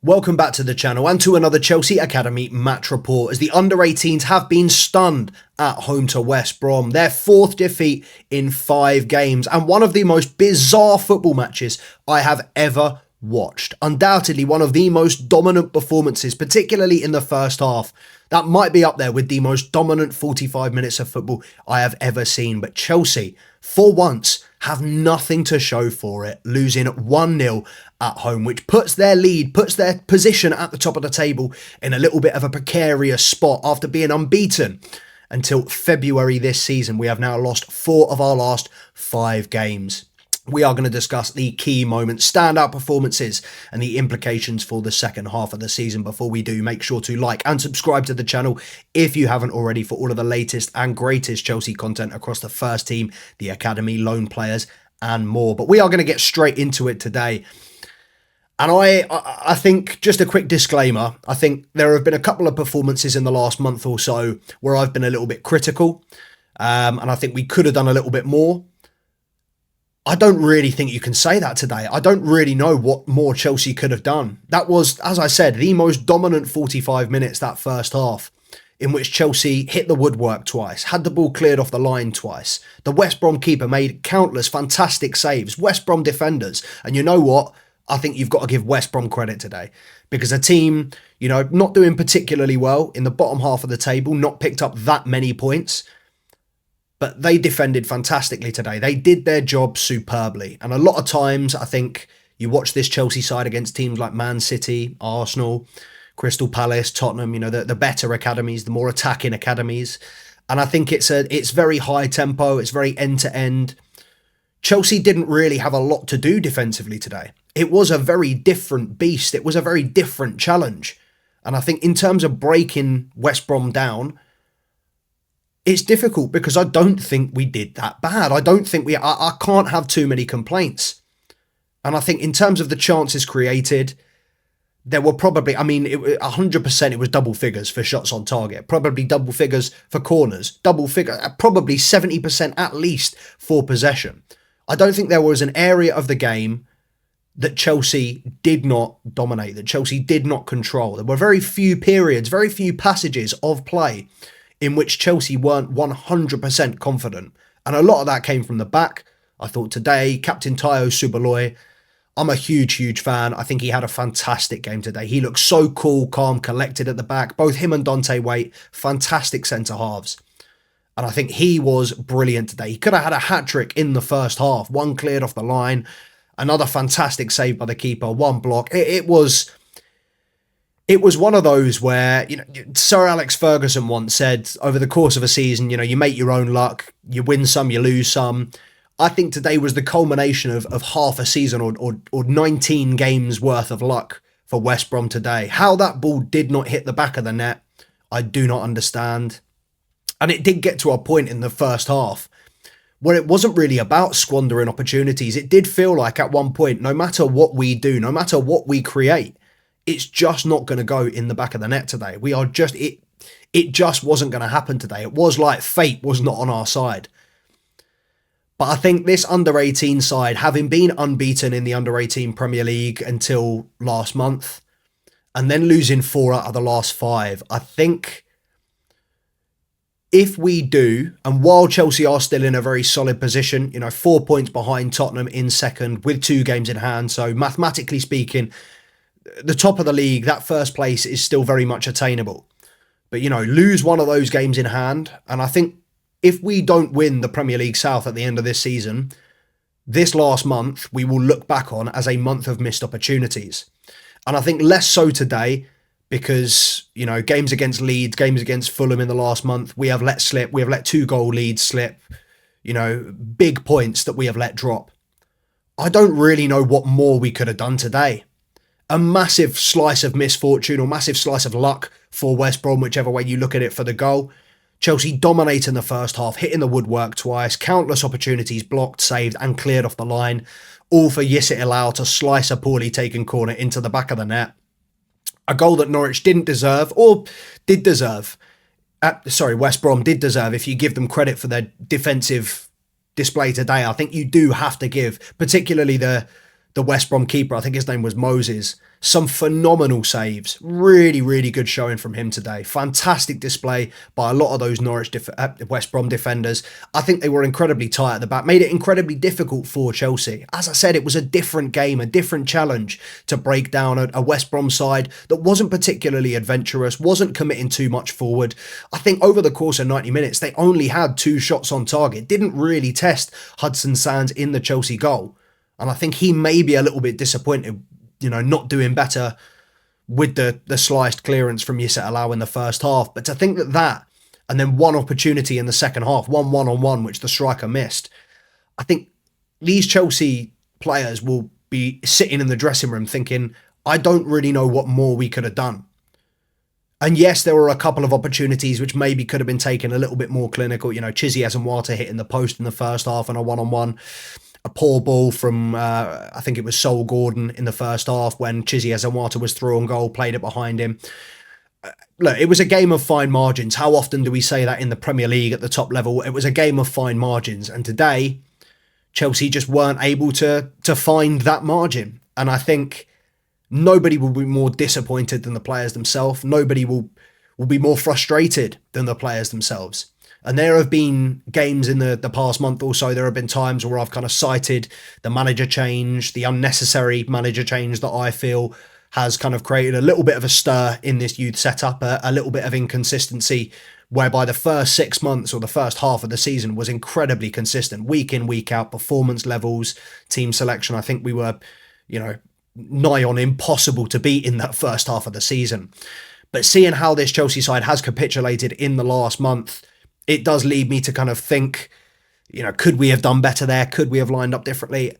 Welcome back to the channel and to another Chelsea Academy match report as the under-18s have been stunned at home to West Brom. Their fourth defeat in 5 games and one of the most bizarre football matches I have ever watched. Undoubtedly one of the most dominant performances, particularly in the first half. That might be up there with the most dominant 45 minutes of football I have ever seen. But Chelsea, for once, have nothing to show for it, losing 1-0 at home, which puts their position at the top of the table in a little bit of a precarious spot after being unbeaten until February this season. We have now lost 4 of our last 5 games. We are going to discuss the key moments, standout performances, and the implications for the second half of the season. Before we do, make sure to like and subscribe to the channel if you haven't already for all of the latest and greatest Chelsea content across the first team, the academy, loan players, and more. But we are going to get straight into it today. And I think, just a quick disclaimer, I think there have been a couple of performances in the last month or so where I've been a little bit critical. And I think we could have done a little bit more. I don't really think you can say that today. I don't really know what more Chelsea could have done. That was, as I said, the most dominant 45 minutes that first half, in which Chelsea hit the woodwork twice, had the ball cleared off the line twice. The West Brom keeper made countless fantastic saves. West Brom defenders. And you know what? I think you've got to give West Brom credit today. Because a team, not doing particularly well in the bottom half of the table, not picked up that many points, but they defended fantastically today. They did their job superbly. And a lot of times, I think, you watch this Chelsea side against teams like Man City, Arsenal, Crystal Palace, Tottenham, the better academies, the more attacking academies. And I think it's very high tempo. It's very end-to-end. Chelsea didn't really have a lot to do defensively today. It was a very different beast. It was a very different challenge. And I think in terms of breaking West Brom down, it's difficult because I don't think we did that bad. I can't have too many complaints. And I think in terms of the chances created, there were probably, 100% it was double figures for shots on target, probably double figures for corners, probably 70% at least for possession. I don't think there was an area of the game that Chelsea did not dominate, that Chelsea did not control. There were very few periods, very few passages of play in which Chelsea weren't 100% confident. And a lot of that came from the back. I thought today, Captain Tayo Subuloye, I'm a huge fan. I think he had a fantastic game today. He looked so cool, calm, collected at the back. Both him and Dante Waite, fantastic centre-halves. And I think he was brilliant today. He could have had a hat-trick in the first half. One cleared off the line, another fantastic save by the keeper, one block. It was one of those where, Sir Alex Ferguson once said, over the course of a season, you make your own luck, you win some, you lose some. I think today was the culmination of half a season or 19 games worth of luck for West Brom today. How that ball did not hit the back of the net, I do not understand. And it did get to a point in the first half where it wasn't really about squandering opportunities. It did feel like at one point, no matter what we do, no matter what we create, it's just not going to go in the back of the net today. It just wasn't going to happen today. It was like fate was not on our side. But I think this under-18 side, having been unbeaten in the under-18 Premier League until last month, and then losing 4 out of the last 5, I think if we do, and while Chelsea are still in a very solid position, 4 points behind Tottenham in second with 2 games in hand, so mathematically speaking, the top of the league, that first place is still very much attainable. But, lose one of those games in hand. And I think if we don't win the Premier League South at the end of this season, this last month, we will look back on as a month of missed opportunities. And I think less so today because, games against Leeds, games against Fulham in the last month, we have let slip. We have let 2-goal leads slip, big points that we have let drop. I don't really know what more we could have done today. A massive slice of misfortune or massive slice of luck for West Brom, whichever way you look at it for the goal. Chelsea dominating the first half, hitting the woodwork twice, countless opportunities blocked, saved and cleared off the line, all for Yissit Ilal to slice a poorly taken corner into the back of the net. A goal that Norwich didn't deserve, or did deserve. West Brom did deserve, if you give them credit for their defensive display today. I think you do have to give, particularly the West Brom keeper, I think his name was Moses, some phenomenal saves. Really, really good showing from him today. Fantastic display by a lot of those West Brom defenders. I think they were incredibly tight at the back, made it incredibly difficult for Chelsea. As I said, it was a different game, a different challenge to break down a West Brom side that wasn't particularly adventurous, wasn't committing too much forward. I think over the course of 90 minutes, they only had 2 shots on target, didn't really test Hudson Sands in the Chelsea goal. And I think he may be a little bit disappointed, not doing better with the sliced clearance from Yusset Alao in the first half. But to think that, and then one opportunity in the second half, one one-on-one, which the striker missed, I think these Chelsea players will be sitting in the dressing room thinking, I don't really know what more we could have done. And yes, there were a couple of opportunities which maybe could have been taken a little bit more clinical. Chizzy Asamwata hitting the post in the first half and a one-on-one. A poor ball from, I think it was Sol Gordon in the first half when Chizzy Asamwata was through on goal, played it behind him. Look, it was a game of fine margins. How often do we say that in the Premier League at the top level? It was a game of fine margins. And today, Chelsea just weren't able to find that margin. And I think nobody will be more disappointed than the players themselves. Nobody will be more frustrated than the players themselves. And there have been games in the past month or so, there have been times where I've kind of cited the manager change, the unnecessary manager change that I feel has kind of created a little bit of a stir in this youth setup, a little bit of inconsistency, whereby the first 6 months or the first half of the season was incredibly consistent, week in, week out, performance levels, team selection. I think we were, nigh on impossible to beat in that first half of the season. But seeing how this Chelsea side has capitulated in the last month, it does lead me to kind of think, could we have done better there? Could we have lined up differently?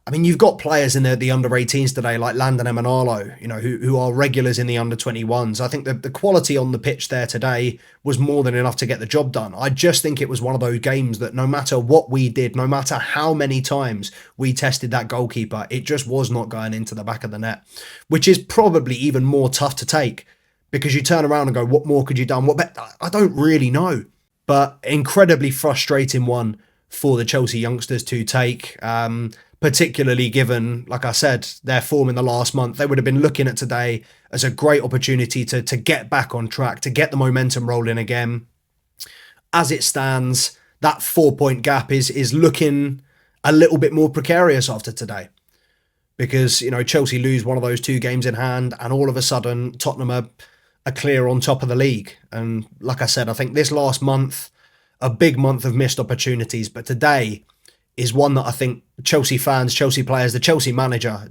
I mean, you've got players in the under 18s today, like Landon Emanalo, who are regulars in the under 21s. I think the quality on the pitch there today was more than enough to get the job done. I just think it was one of those games that no matter what we did, no matter how many times we tested that goalkeeper, it just was not going into the back of the net, which is probably even more tough to take because you turn around and go, what more could you done? I don't really know. But incredibly frustrating one for the Chelsea youngsters to take, particularly given, like I said, their form in the last month. They would have been looking at today as a great opportunity to get back on track, to get the momentum rolling again. As it stands, that 4-point gap is looking a little bit more precarious after today. Because, Chelsea lose one of those 2 games in hand and all of a sudden Tottenham are clear on top of the league. And like I said, I think this last month, a big month of missed opportunities, but today is one that I think Chelsea fans, Chelsea players, the Chelsea manager,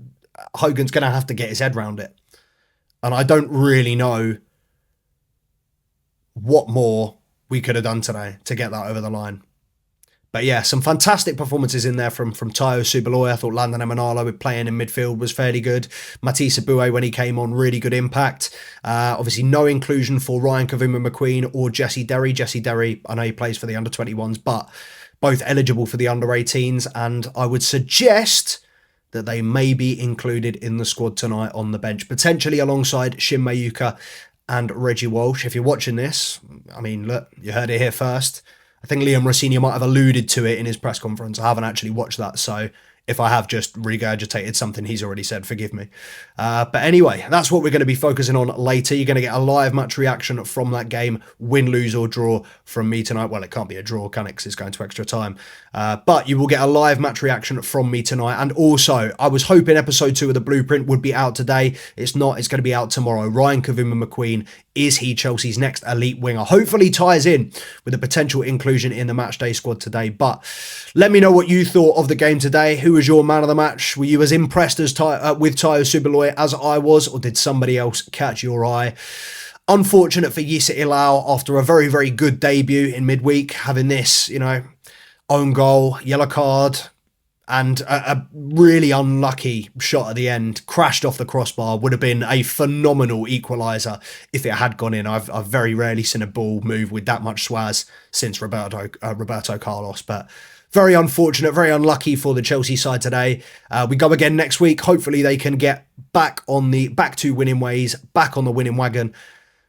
Hogan's going to have to get his head around it. And I don't really know what more we could have done today to get that over the line. But yeah, some fantastic performances in there from Tayo Subuloye. I thought Landon Emanalo playing in midfield was fairly good. Matisse Aboué, when he came on, really good impact. Obviously, no inclusion for Ryan Kavuma-McQueen or Jesse Derry. Jesse Derry, I know he plays for the under-21s, but both eligible for the under-18s. And I would suggest that they may be included in the squad tonight on the bench, potentially alongside Shin Mayuka and Reggie Walsh. If you're watching this, I mean, look, you heard it here first. I think Liam Rossini might have alluded to it in his press conference. I haven't actually watched that, so if I have just regurgitated something he's already said, forgive me. But anyway, that's what we're going to be focusing on later. You're going to get a live match reaction from that game, win, lose or draw from me tonight. Well, it can't be a draw, can it? Because it's going to extra time. But you will get a live match reaction from me tonight. And also, I was hoping episode 2 of The Blueprint would be out today. It's not. It's going to be out tomorrow. Ryan Kavuma-McQueen, is he Chelsea's next elite winger? Hopefully ties in with a potential inclusion in the matchday squad today. But let me know what you thought of the game today. Who was your man of the match? Were you as impressed as with Tayo Subuloye as I was, or did somebody else catch your eye? Unfortunate for Yusset Alao after a very, very good debut in midweek, having this, own goal, yellow card, and a really unlucky shot at the end, crashed off the crossbar. Would have been a phenomenal equaliser if it had gone in. I've very rarely seen a ball move with that much swaz since Roberto Carlos, but very unfortunate, very unlucky for the Chelsea side today. We go again next week. Hopefully they can get back to winning ways, back on the winning wagon.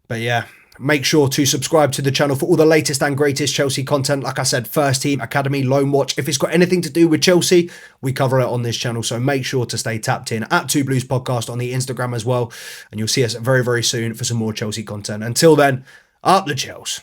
But yeah, Make sure to subscribe to the channel for all the latest and greatest Chelsea content. Like I said, first team, academy, loan watch. If it's got anything to do with Chelsea, we cover it on this channel. So make sure to stay tapped in at twobluespodcast on the Instagram as well. And you'll see us very, very soon for some more Chelsea content. Until then, up the Chels.